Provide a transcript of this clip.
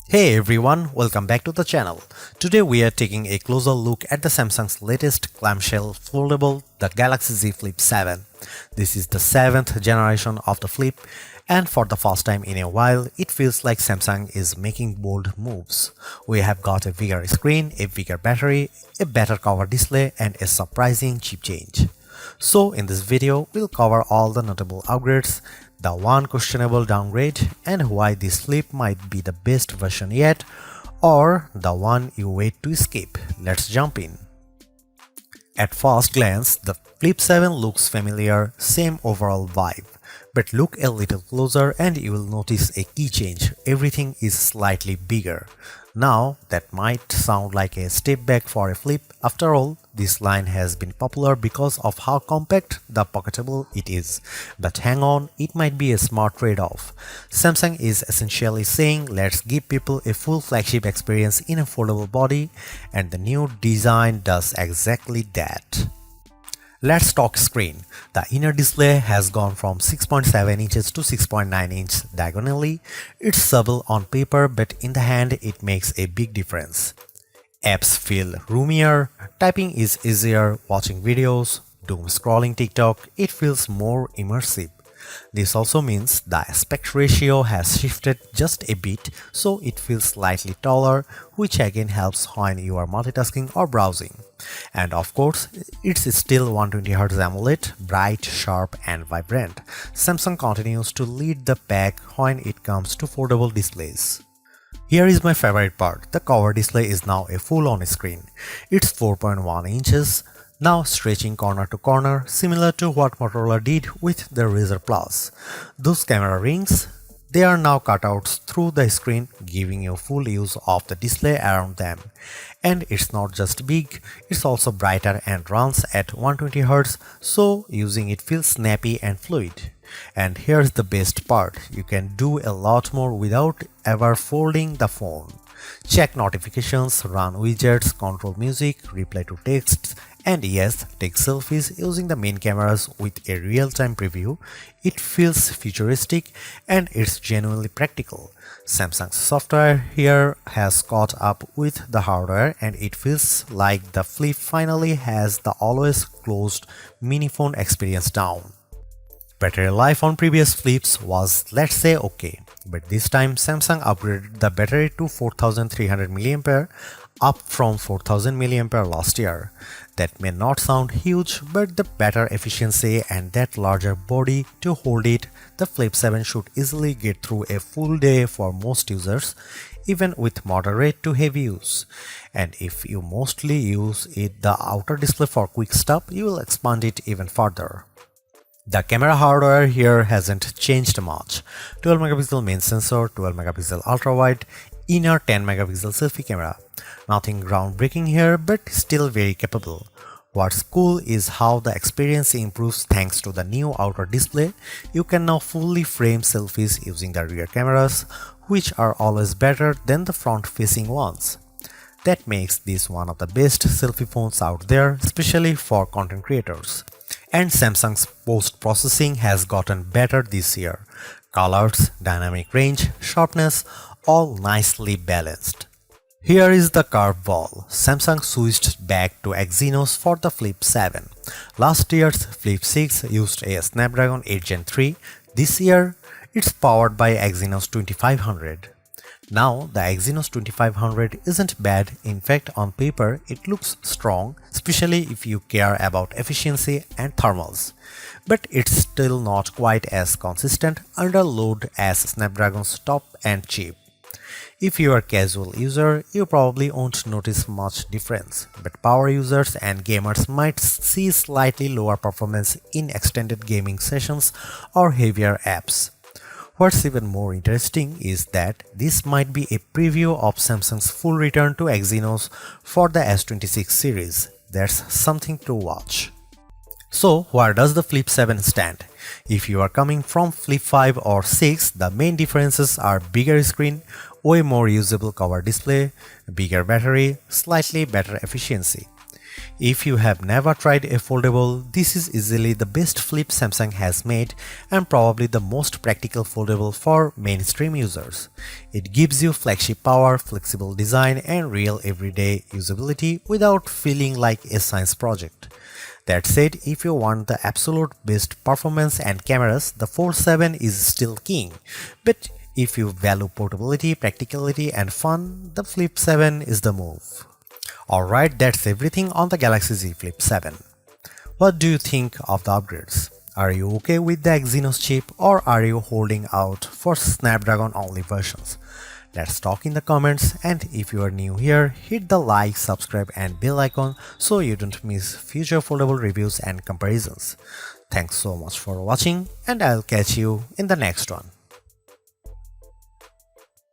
Hey everyone, welcome back to the channel. Today we are taking a closer look at the Samsung's latest clamshell foldable, the Galaxy Z Flip 7. This is the 7th generation of the Flip, and for the first time in a while, it feels like Samsung is making bold moves. We have got a bigger screen, a bigger battery, a better cover display, and a surprising chip change. So in this video, we'll cover all the notable upgrades, the one questionable downgrade, and why this flip might be the best version yet, or the one you wait to escape. Let's jump in. At first glance, the Flip 7 looks familiar, same overall vibe. But look a little closer and you will notice a key change. Everything is slightly bigger. Now, that might sound like a step back for a Flip. After all, this line has been popular because of how compact the pocketable it is. But hang on, it might be a smart trade-off. Samsung is essentially saying, let's give people a full flagship experience in a foldable body, and the new design does exactly that. Let's talk screen. The inner display has gone from 6.7 inches to 6.9 inches diagonally. It's subtle on paper, but in the hand it makes a big difference. Apps feel roomier, typing is easier, watching videos, doom scrolling TikTok, it feels more immersive. This also means the aspect ratio has shifted just a bit, so it feels slightly taller, which again helps when you are multitasking or browsing. And of course, it's still 120Hz AMOLED, bright, sharp and vibrant. Samsung continues to lead the pack when it comes to foldable displays. Here is my favorite part, the cover display is now a full-on screen. It's 4.1 inches, now stretching corner to corner, similar to what Motorola did with the Razr Plus. Those camera rings, they are now cutouts through the screen, giving you full use of the display around them. And it's not just big, it's also brighter and runs at 120Hz, so using it feels snappy and fluid. And here's the best part, you can do a lot more without ever folding the phone. Check notifications, run widgets, control music, reply to texts, and yes, take selfies using the main cameras with a real-time preview. It feels futuristic and it's genuinely practical. Samsung's software here has caught up with the hardware and it feels like the Flip finally has the always closed mini phone experience down. Battery life on previous Flips was, let's say, okay, but this time Samsung upgraded the battery to 4300 mAh, up from 4000 mAh last year. That may not sound huge, but the better efficiency and that larger body to hold it, the Flip 7 should easily get through a full day for most users, even with moderate to heavy use. And if you mostly use the outer display for quick stuff, you will expand it even further. The camera hardware here hasn't changed much. 12 megapixel main sensor, 12 megapixel ultra wide, inner 10 megapixel selfie camera. Nothing groundbreaking here, but still very capable. What's cool is how the experience improves thanks to the new outer display. You can now fully frame selfies using the rear cameras, which are always better than the front-facing ones. That makes this one of the best selfie phones out there, especially for content creators. And Samsung's post-processing has gotten better this year. Colors, dynamic range, sharpness, all nicely balanced. Here is the curveball. Samsung switched back to Exynos for the Flip 7. Last year's Flip 6 used a Snapdragon 8 Gen 3. This year, it's powered by Exynos 2500. Now, the Exynos 2500 isn't bad, in fact on paper it looks strong, especially if you care about efficiency and thermals. But it's still not quite as consistent under load as Snapdragon's top-end chip. If you are a casual user, you probably won't notice much difference, but power users and gamers might see slightly lower performance in extended gaming sessions or heavier apps. What's even more interesting is that this might be a preview of Samsung's full return to Exynos for the S26 series. That's something to watch. So, where does the Flip 7 stand? If you are coming from Flip 5 or 6, the main differences are bigger screen, way more usable cover display, bigger battery, slightly better efficiency. If you have never tried a foldable, this is easily the best flip Samsung has made and probably the most practical foldable for mainstream users. It gives you flagship power, flexible design and real everyday usability without feeling like a science project. That said, if you want the absolute best performance and cameras, the Fold 7 is still king. But if you value portability, practicality and fun, the Flip 7 is the move. Alright, that's everything on the Galaxy Z Flip 7. What do you think of the upgrades? Are you okay with the Exynos chip or are you holding out for Snapdragon only versions? Let's talk in the comments, and if you are new here, hit the like, subscribe and bell icon so you don't miss future foldable reviews and comparisons. Thanks so much for watching and I'll catch you in the next one.